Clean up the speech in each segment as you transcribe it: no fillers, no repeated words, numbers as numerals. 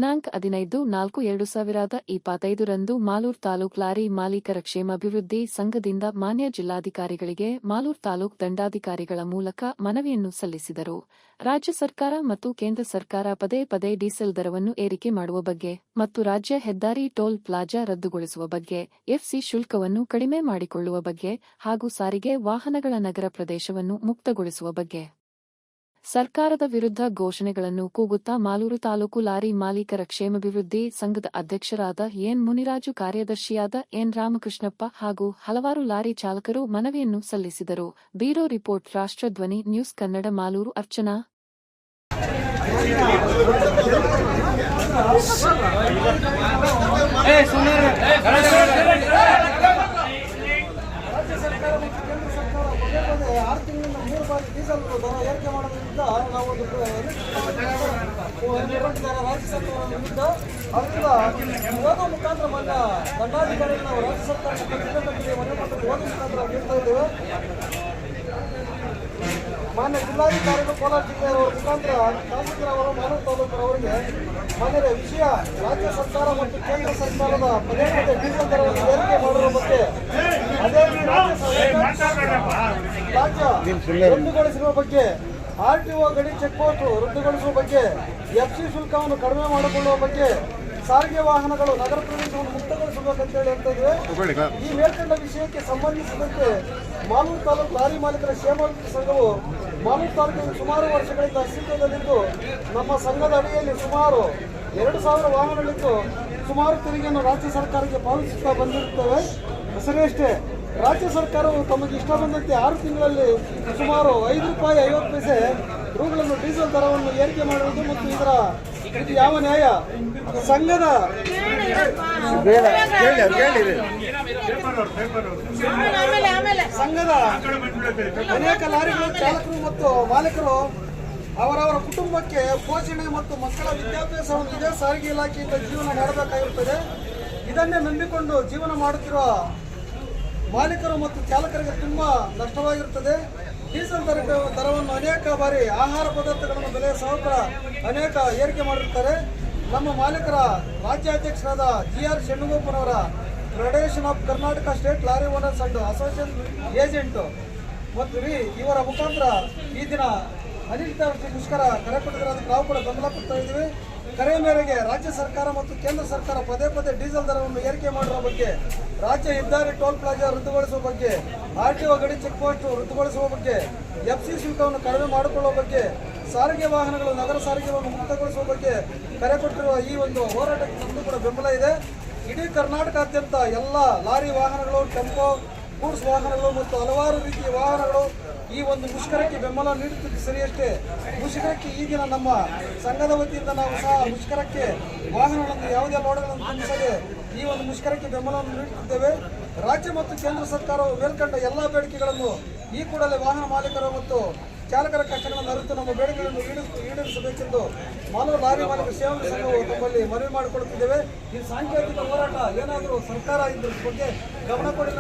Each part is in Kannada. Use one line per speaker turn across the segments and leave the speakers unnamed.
ದಿನಾಂಕ 15/4/2025 ರಂದು ಮಾಲೂರು ತಾಲೂಕು ಲಾರಿ ಮಾಲೀಕರ ಕ್ಷೇಮಾಭಿವೃದ್ಧಿ ಸಂಘದಿಂದ ಮಾನ್ಯ ಜಿಲ್ಲಾಧಿಕಾರಿಗಳಿಗೆ ಮಾಲೂರು ತಾಲೂಕು ದಂಡಾಧಿಕಾರಿಗಳ ಮೂಲಕ ಮನವಿಯನ್ನು ಸಲ್ಲಿಸಿದರು. ರಾಜ್ಯ ಸರ್ಕಾರ ಮತ್ತು ಕೇಂದ್ರ ಸರ್ಕಾರ ಪದೇ ಪದೇ ಡೀಸೆಲ್ ದರವನ್ನು ಏರಿಕೆ ಮಾಡುವ ಬಗ್ಗೆ ಮತ್ತು ರಾಜ್ಯ ಹೆದ್ದಾರಿ ಟೋಲ್ ಪ್ಲಾಜಾ ರದ್ದುಗೊಳಿಸುವ ಬಗ್ಗೆ, ಎಫ್ಸಿ ಶುಲ್ಕವನ್ನು ಕಡಿಮೆ ಮಾಡಿಕೊಳ್ಳುವ ಬಗ್ಗೆ ಹಾಗೂ ಸಾರಿಗೆ ವಾಹನಗಳ ನಗರ ಪ್ರದೇಶವನ್ನು ಮುಕ್ತಗೊಳಿಸುವ ಬಗ್ಗೆ ಸರ್ಕಾರದ ವಿರುದ್ಧ ಘೋಷಣೆಗಳನ್ನು ಕೂಗುತ್ತಾ ಮಾಲೂರು ತಾಲೂಕು ಲಾರಿ ಮಾಲೀಕರ ಕ್ಷೇಮಾಭಿವೃದ್ಧಿ ಸಂಘದ ಅಧ್ಯಕ್ಷರಾದ ಎನ್ ಮುನಿರಾಜು, ಕಾರ್ಯದರ್ಶಿಯಾದ ಎನ್ ರಾಮಕೃಷ್ಣಪ್ಪ ಹಾಗೂ ಹಲವಾರು ಲಾರಿ ಚಾಲಕರು ಮನವಿಯನ್ನು ಸಲ್ಲಿಸಿದರು. Bureau report, ರಾಷ್ಟ್ರಧ್ವನಿ news Kannada. Malur. Archana.
Diesel ದರ ಏರಿಕೆ ಮಾಡೋದ್ರಿಂದ ನಾವು ಒಂದು ರಾಜ್ಯ ಸರ್ಕಾರ ವಿರುದ್ಧ ಅದರಿಂದ ಓದೋ ಮುಖಾಂತರ ಮಾನ್ಯ ದಂಡಾಧಿಕಾರಿಗಳು ನಾವು ರಾಜ್ಯ ಸರ್ಕಾರಕ್ಕೆ ಮನೆ ಓದೋ ಮುಖಾಂತರ ನೀಡ್ತಾ ಇದ್ದೇವೆ. ಮಾನ್ಯ ಜಿಲ್ಲಾಧಿಕಾರಿಗಳು ಕೋಲಾರ ಜಿಲ್ಲೆಯವರ ಮುಖಾಂತರ ತಹಸೀಲ್ದಾರ್ ಅವರು ಮಾಲೂರು ತಾಲೂಕಿನವರಿಗೆ ಮಾನ್ಯರ ವಿಷಯ ರಾಜ್ಯ ಸರ್ಕಾರ ಮತ್ತು ಕೇಂದ್ರ ಸರ್ಕಾರದ ಪದೇ ಪದೇ ಡೀಸೆಲ್ ದರವನ್ನು ಏರಿಕೆ ಮಾಡುವ ಬಗ್ಗೆ, ಅದೇ ರಾಜ್ಯ ರದ್ದುಗೊಳಿಸುವ ಬಗ್ಗೆ, ಆರ್ಟಿಒ ಗಡಿ ಚೆಕ್ಪೋಸ್ಟ್ ರದ್ದುಗೊಳಿಸುವ ಬಗ್ಗೆ, ಎಫ್ಸಿ ಶುಲ್ಕವನ್ನು ಕಡಿಮೆ ಮಾಡಿಕೊಳ್ಳುವ ಬಗ್ಗೆ, ಸಾರಿಗೆ ವಾಹನಗಳು ನಗರ ಪ್ರದೇಶವನ್ನು ಮುಕ್ತಗೊಳಿಸಬೇಕಂತೇಳಿ ಹೇಳ್ತಾ ಇದ್ದೇವೆ. ಈ ಮೇಲ್ಕಂಡ ವಿಷಯಕ್ಕೆ ಸಂಬಂಧಿಸಿದಂತೆ ಮಾಲೂರು ತಾಲೂಕು ಲಾರಿ ಮಾಲೀಕರ ಕ್ಷೇಮಾಭಿವೃದ್ಧಿ ಸಂಘವು ಮಾಲೂರು ತಾಲೂಕಿನ ಸುಮಾರು ವರ್ಷಗಳಿಂದ ಅಸ್ತಿತ್ವದಲ್ಲಿದ್ದು, ನಮ್ಮ ಸಂಘದ ಅಡಿಯಲ್ಲಿ ಸುಮಾರು 2,000 ವಾಹನಗಳಿದ್ದು ಸುಮಾರು ತೆರಿಗೆಯನ್ನು ರಾಜ್ಯ ಸರ್ಕಾರಕ್ಕೆ ಪಾವತಿಸುತ್ತಾ ಬಂದಿರುತ್ತೇವೆ. ಹೆಸರಷ್ಟೇ ರಾಜ್ಯ ಸರ್ಕಾರವು ತಮಗೆ ಇಷ್ಟ ಬಂದಂತೆ 6 ತಿಂಗಳಲ್ಲಿ ಸುಮಾರು ₹5.50 ಡೀಸೆಲ್ ದರವನ್ನು ಏರಿಕೆ ಮಾಡುವುದು ಮತ್ತು ಇದು ಯಾವ ನ್ಯಾಯ? ಸಂಘದ ಅನೇಕ ಲಾರಿಗಳ ಚಾಲಕರು ಮತ್ತು ಮಾಲೀಕರು ಅವರವರ ಕುಟುಂಬಕ್ಕೆ ಪೋಷಣೆ ಮತ್ತು ಮಕ್ಕಳ ವಿದ್ಯಾಭ್ಯಾಸವನ್ನು ಇದೇ ಸಾರಿಗೆ ಇಲಾಖೆಯಿಂದ ಜೀವನ ಮಾಡಬೇಕಾಗಿರುತ್ತದೆ. ಇದನ್ನೇ ನಂಬಿಕೊಂಡು ಜೀವನ ಮಾಡುತ್ತಿರುವ ಮಾಲೀಕರು ಮತ್ತು ಚಾಲಕರಿಗೆ ತುಂಬಾ ನಷ್ಟವಾಗಿರುತ್ತದೆ. ಡೀಸೆಲ್ ದರವನ್ನು ಅನೇಕ ಬಾರಿ ಆಹಾರ ಪದಾರ್ಥಗಳನ್ನು ಬೆಲೆ ಸಹಕಾರ ಅನೇಕ ಏರಿಕೆ ಮಾಡಿರುತ್ತಾರೆ. ನಮ್ಮ ಮಾಲೀಕರ ರಾಜ್ಯಾಧ್ಯಕ್ಷರಾದ GR ಶೆಣ್ಣುಗೋಪನವರ federation of Karnataka state lorry owners and association agent ಮತ್ತು ಇವರ ಮುಖಾಂತರ ಈ ದಿನ ಅನಿಶ್ಚಿತ ಮುಷ್ಕರ ಕರೆ ಕೊಟ್ಟಿದ್ದಾರೆ. ನಾವು ಕೂಡ ಬೆಂಬಲ ಕೊಡ್ತಾ ಇದ್ದೀವಿ. ಕರೆ ಮೇರೆಗೆ ರಾಜ್ಯ ಸರ್ಕಾರ ಮತ್ತು ಕೇಂದ್ರ ಸರ್ಕಾರ ಪದೇ ಪದೇ ಡೀಸೆಲ್ ದರವನ್ನು ಏರಿಕೆ ಮಾಡುವ ಬಗ್ಗೆ, ರಾಜ್ಯ ಹೆದ್ದಾರಿ ಟೋಲ್ ಪ್ಲಾಜಾ ರದ್ದುಗೊಳಿಸುವ ಬಗ್ಗೆ, ಆರ್ಟಿಒ ಗಡಿ ಚೆಕ್ಪೋಸ್ಟ್ ರದ್ದುಗೊಳಿಸುವ ಬಗ್ಗೆ, ಎಫ್ಸಿ ಶುಲ್ಕವನ್ನು ಕಡಿಮೆ ಮಾಡಿಕೊಳ್ಳುವ ಬಗ್ಗೆ, ಸಾರಿಗೆ ವಾಹನಗಳು ನಗರ ಸಾರಿಗೆಯನ್ನು ಮುಕ್ತಗೊಳಿಸುವ ಬಗ್ಗೆ ಕರೆ ಕೊಟ್ಟಿರುವ ಈ ಒಂದು ಹೋರಾಟಕ್ಕೆ ನಮ್ಮದು ಕೂಡ ಬೆಂಬಲ ಇದೆ. ಇಡೀ ಕರ್ನಾಟಕಾದ್ಯಂತ ಎಲ್ಲ ಲಾರಿ ವಾಹನಗಳು, ಟೆಂಪೋ, ಗೂಡ್ಸ್ ವಾಹನಗಳು ಮತ್ತು ಹಲವಾರು ರೀತಿಯ ವಾಹನಗಳು ಈ ಒಂದು ಮುಷ್ಕರಕ್ಕೆ ಬೆಂಬಲ ನೀಡುತ್ತಿದ್ದು ಸರಿಯಷ್ಟೇ. ಮುಷ್ಕರಕ್ಕೆ ಈ ದಿನ ನಮ್ಮ ಸಂಘದ ವತಿಯಿಂದ ನಾವು ಸಹ ಮುಷ್ಕರಕ್ಕೆ ವಾಹನಗಳನ್ನು ಯಾವುದೇ ಲೋಡ್ಗಳನ್ನು ತುಂಬಿಸದೆ ಈ ಒಂದು ಮುಷ್ಕರಕ್ಕೆ ಬೆಂಬಲವನ್ನು ನೀಡುತ್ತಿದ್ದೇವೆ. ರಾಜ್ಯ ಮತ್ತು ಕೇಂದ್ರ ಸರ್ಕಾರವು ಮೇಲ್ಕಂಡ ಎಲ್ಲ ಬೇಡಿಕೆಗಳನ್ನು ಈ ಕೂಡಲೇ ವಾಹನ ಮಾಲೀಕರು ಮತ್ತು ಚಾಲಕರ ಕಷ್ಟಗಳನ್ನು ಅರಿತು ನಮ್ಮ ಬೇಡಿಕೆಗಳನ್ನು ಈಡೇರಿಸಬೇಕೆಂದು ಮಾಲೂರು ಲಾರಿ ಮಾಲೀಕರ ಸೇವಾ ಸಂಘವು ತಮ್ಮಲ್ಲಿ ಮನವಿ ಮಾಡಿಕೊಳ್ಳುತ್ತಿದ್ದೇವೆ. ಈ ಸಾಂಕೇತಿಕ ಹೋರಾಟ ಏನಾದರೂ ಸರ್ಕಾರ ಇದ್ರ ಬಗ್ಗೆ ಗಮನ ಕೊಡಿ.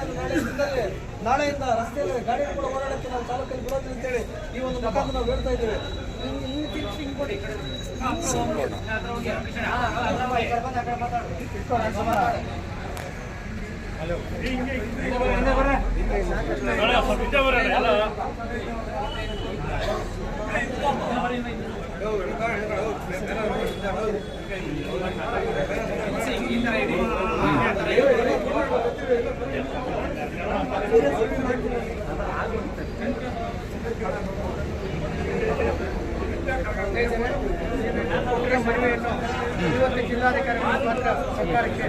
ನಾಳೆಯಿಂದ ರಸ್ತೆಯಲ್ಲಿ ಗಾಡಿಗಳ ಹೋರಾಟಕ್ಕೆ ನಾವು ಚಾಲಕರಿಗೆ ಬಿಡೋದಿಲ್ಲ ಅಂತೇಳಿ ಈ ಒಂದು ಮುಖಾಂತರ ನಾವು ಹೇಳ್ತಾ ಇದ್ದೇವೆ. ಇವತ್ತು ಜಿಲ್ಲಾಧಿಕಾರಿ ಸರ್ಕಾರಕ್ಕೆ